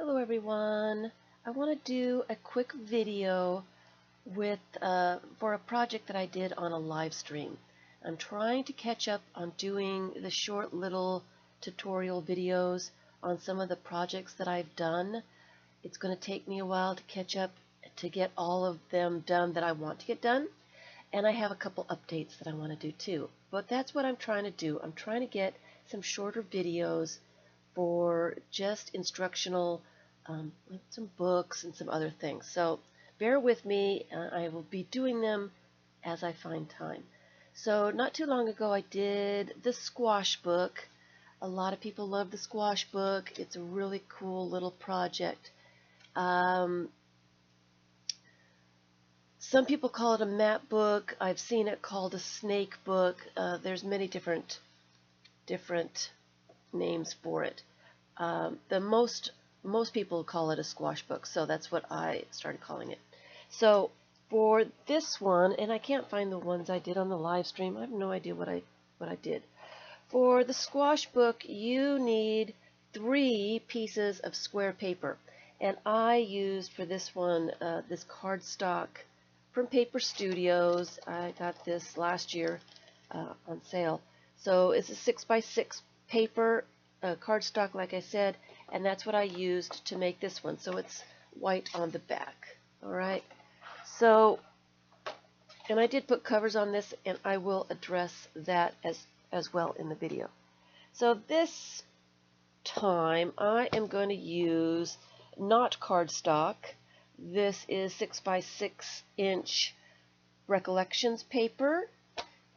Hello everyone. I want to do a quick video for a project that I did on a live stream. I'm trying to catch up on doing the short little tutorial videos on some of the projects that I've done. It's going to take me a while to catch up to get all of them done that I want to get done. And I have a couple updates that I want to do too. But that's what I'm trying to do. I'm trying to get some shorter videos for just instructional, some books and some other things. So bear with me. I will be doing them as I find time. So not too long ago I did the squash book. A lot of people love the squash book. It's a really cool little project. Some people call it a map book. I've seen it called a snake book. There's many different names for it. Most people call it a squash book, so that's what I started calling it. So for this one, and I can't find the ones I did on the live stream. I have no idea what I did. For the squash book, you need 3 pieces of square paper, and I used for this one this cardstock from Paper Studios. I got this last year on sale. So it's a 6x6 paper cardstock, like I said, and that's what I used to make this one. So it's white on the back. All right. So, and I did put covers on this, and I will address that as well in the video. So this time I am going to use not cardstock. This is 6x6 inch Recollections paper.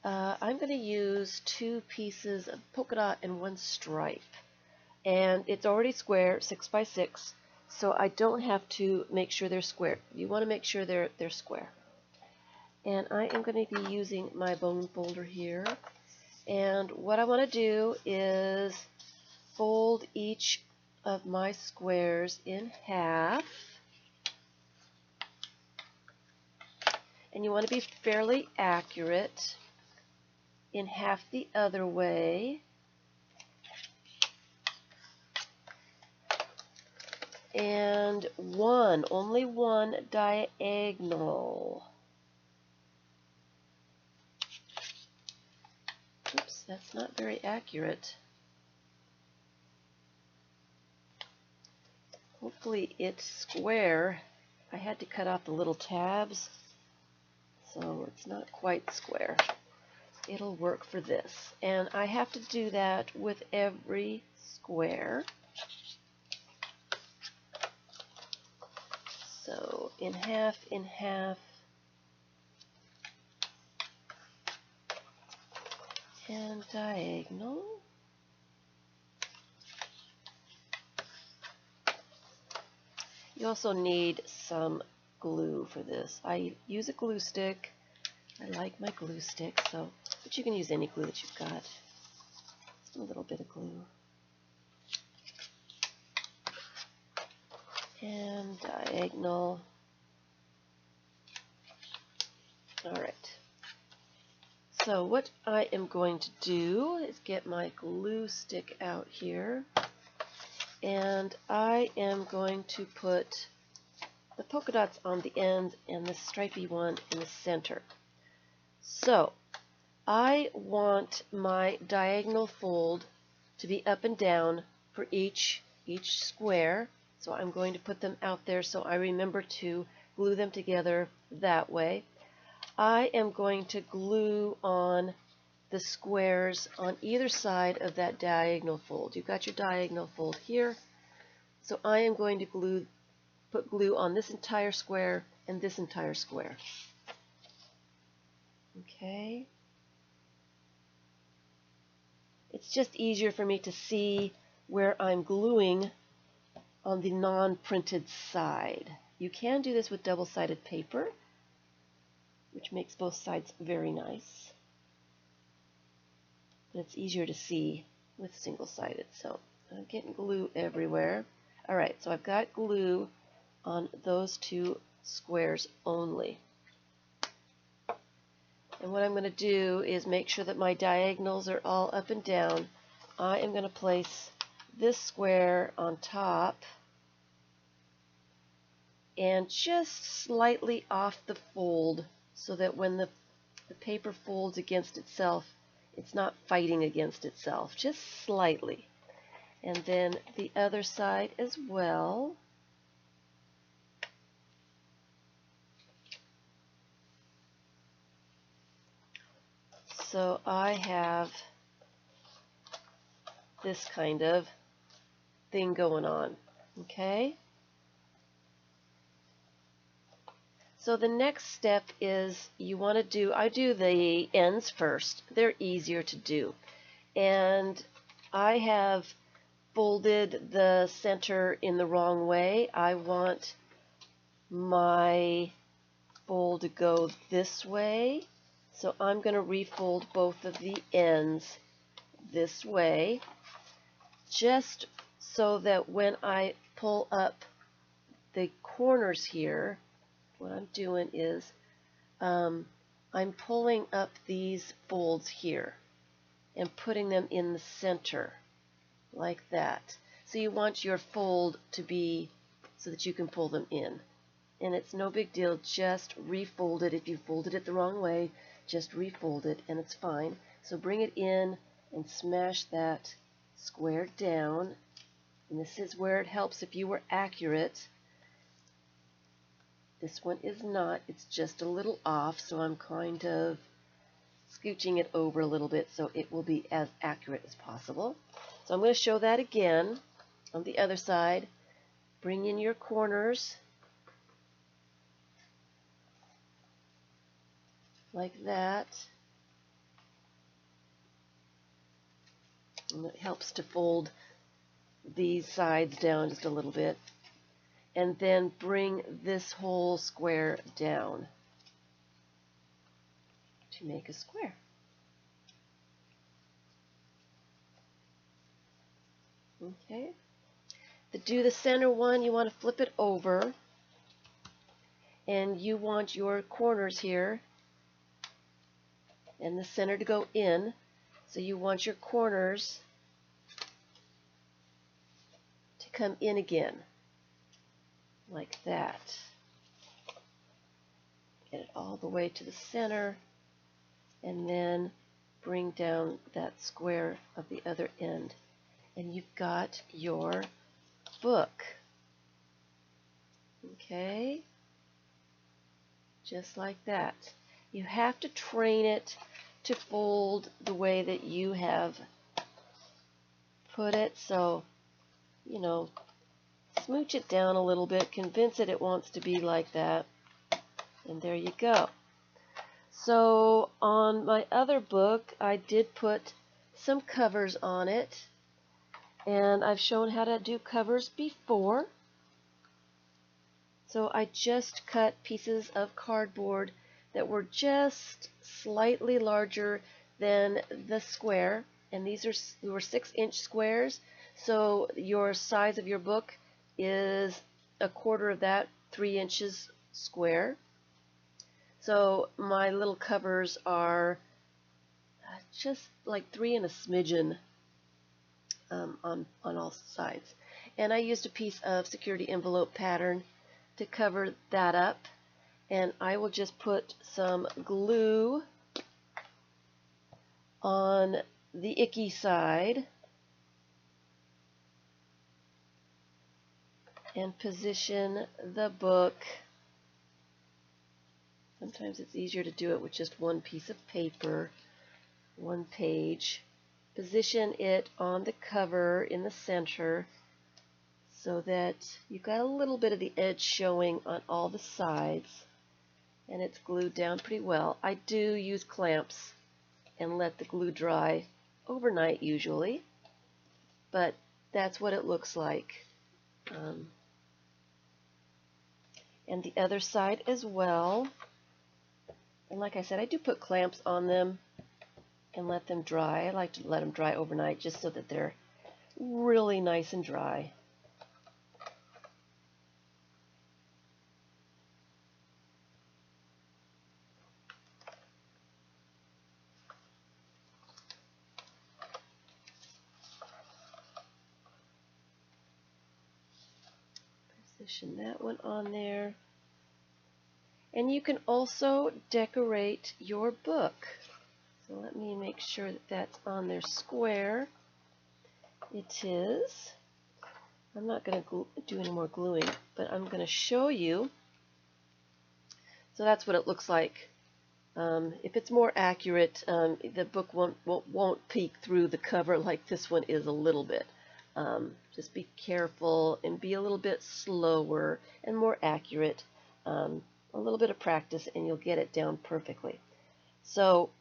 I'm going to use 2 pieces of polka dot and 1 stripe. And it's already square, 6x6, so I don't have to make sure they're square. You want to make sure they're square. And I am going to be using my bone folder here. And what I want to do is fold each of my squares in half. And you want to be fairly accurate. In half the other way. And only one diagonal. Oops, that's not very accurate. Hopefully it's square. I had to cut off the little tabs, so it's not quite square. It'll work for this. And I have to do that with every square. So in half, and diagonal. You also need some glue for this. I use a glue stick. I like my glue stick, but you can use any glue that you've got. Just a little bit of glue. And diagonal. Alright. So what I am going to do is get my glue stick out here. And I am going to put the polka dots on the end and the stripy one in the center. So I want my diagonal fold to be up and down for each square. So I'm going to put them out there so I remember to glue them together that way. I am going to glue on the squares on either side of that diagonal fold. You've got your diagonal fold here. So I am going to put glue on this entire square and this entire square. Okay. It's just easier for me to see where I'm gluing on the non-printed side. You can do this with double-sided paper, which makes both sides very nice. But it's easier to see with single-sided. So I'm getting glue everywhere. Alright, so I've got glue on those 2 squares only. And what I'm going to do is make sure that my diagonals are all up and down. I am going to place this square on top and just slightly off the fold so that when the paper folds against itself, it's not fighting against itself, just slightly. And then the other side as well. So I have this kind of thing going on, okay? So the next step is you want to do, I do the ends first. They're easier to do. And I have folded the center in the wrong way. I want my fold to go this way. So I'm going to refold both of the ends this way, just so that when I pull up the corners here, what I'm doing is I'm pulling up these folds here and putting them in the center like that. So you want your fold to be so that you can pull them in. And it's no big deal, just refold it. If you folded it the wrong way, just refold it and it's fine. So bring it in and smash that square down. And this is where it helps if you were accurate. This one is not, it's just a little off, so I'm kind of scooching it over a little bit so it will be as accurate as possible. So I'm going to show that again on the other side. Bring in your corners like that. And it helps to fold these sides down just a little bit. And then bring this whole square down to make a square. Okay. To do the center one, you want to flip it over, and you want your corners here and the center to go in. So you want your corners to come in again, like that. Get it all the way to the center, and then bring down that square of the other end. And you've got your book. Okay? Just like that. You have to train it to fold the way that you have put it. So, you know, smooch it down a little bit, convince it wants to be like that, and there you go. So on my other book, I did put some covers on it, and I've shown how to do covers before. So I just cut pieces of cardboard that were just slightly larger than the square, and these were 6-inch squares. So your size of your book is a quarter of that, 3 inches square. So my little covers are just like 3 and a smidgen on all sides. And I used a piece of security envelope pattern to cover that up. And I will just put some glue on the icky side and position the book. Sometimes it's easier to do it with just one piece of paper, one page. Position it on the cover in the center so that you've got a little bit of the edge showing on all the sides, and it's glued down pretty well. I do use clamps and let the glue dry overnight usually, but that's what it looks like. And the other side as well. And like I said, I do put clamps on them and let them dry. I like to let them dry overnight just so that they're really nice and dry. Position that one on there. And you can also decorate your book. So let me make sure that that's on there square. It is. I'm not going to do any more gluing, but I'm going to show you. So that's what it looks like. If it's more accurate, the book won't peek through the cover like this one is a little bit. Just be careful and be a little bit slower and more accurate. A little bit of practice and you'll get it down perfectly. So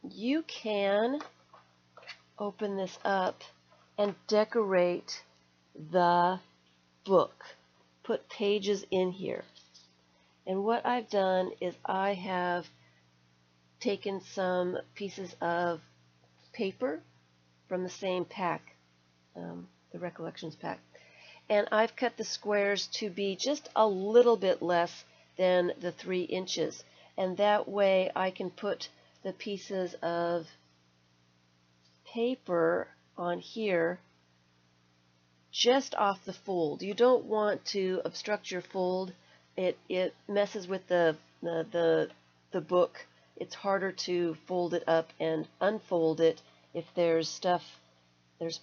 you can open this up and decorate the book. Put pages in here. And what I've done is I have taken some pieces of paper from the same pack, the Recollections pack, and I've cut the squares to be just a little bit less than the 3 inches, and that way I can put the pieces of paper on here just off the fold. You don't want to obstruct your fold. It messes with the book. It's harder to fold it up and unfold it if there's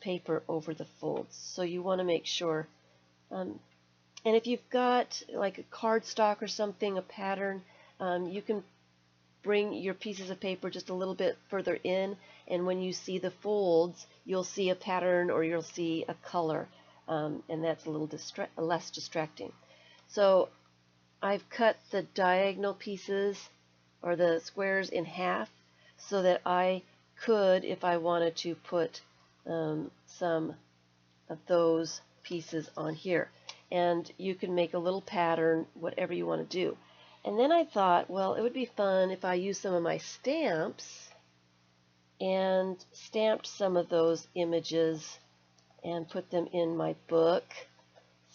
paper over the folds. So you want to make sure. And if you've got like a cardstock or something, a pattern, you can bring your pieces of paper just a little bit further in, and when you see the folds, you'll see a pattern or you'll see a color, and that's a little less distracting. So I've cut the diagonal pieces or the squares in half so that I could, if I wanted to, put some of those pieces on here. And you can make a little pattern, whatever you want to do. And then I thought, well, it would be fun if I used some of my stamps and stamped some of those images and put them in my book.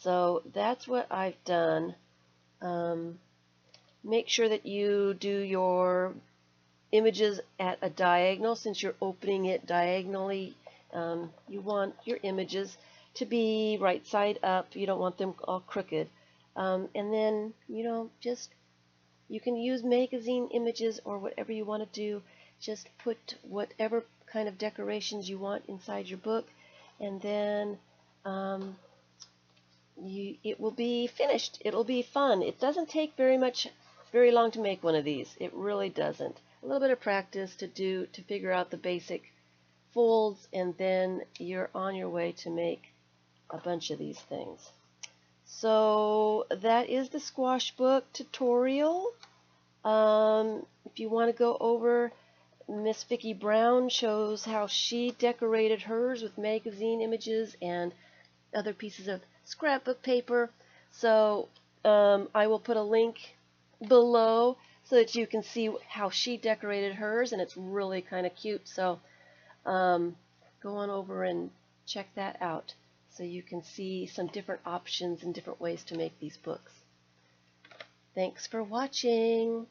So that's what I've done. Make sure that you do your images at a diagonal. Since you're opening it diagonally, you want your images to be right side up. You don't want them all crooked. And then, you can use magazine images or whatever you want to do. Just put whatever kind of decorations you want inside your book, and then it will be finished. It'll be fun. It doesn't take very long to make one of these. It really doesn't. A little bit of practice to figure out the basic folds, and then you're on your way to make a bunch of these things. So that is the squash book tutorial. If you want to go over, Miss Vicki Brown shows how she decorated hers with magazine images and other pieces of scrapbook paper. So I will put a link below so that you can see how she decorated hers, and it's really kind of cute. So go on over and check that out so you can see some different options and different ways to make these books. Thanks for watching.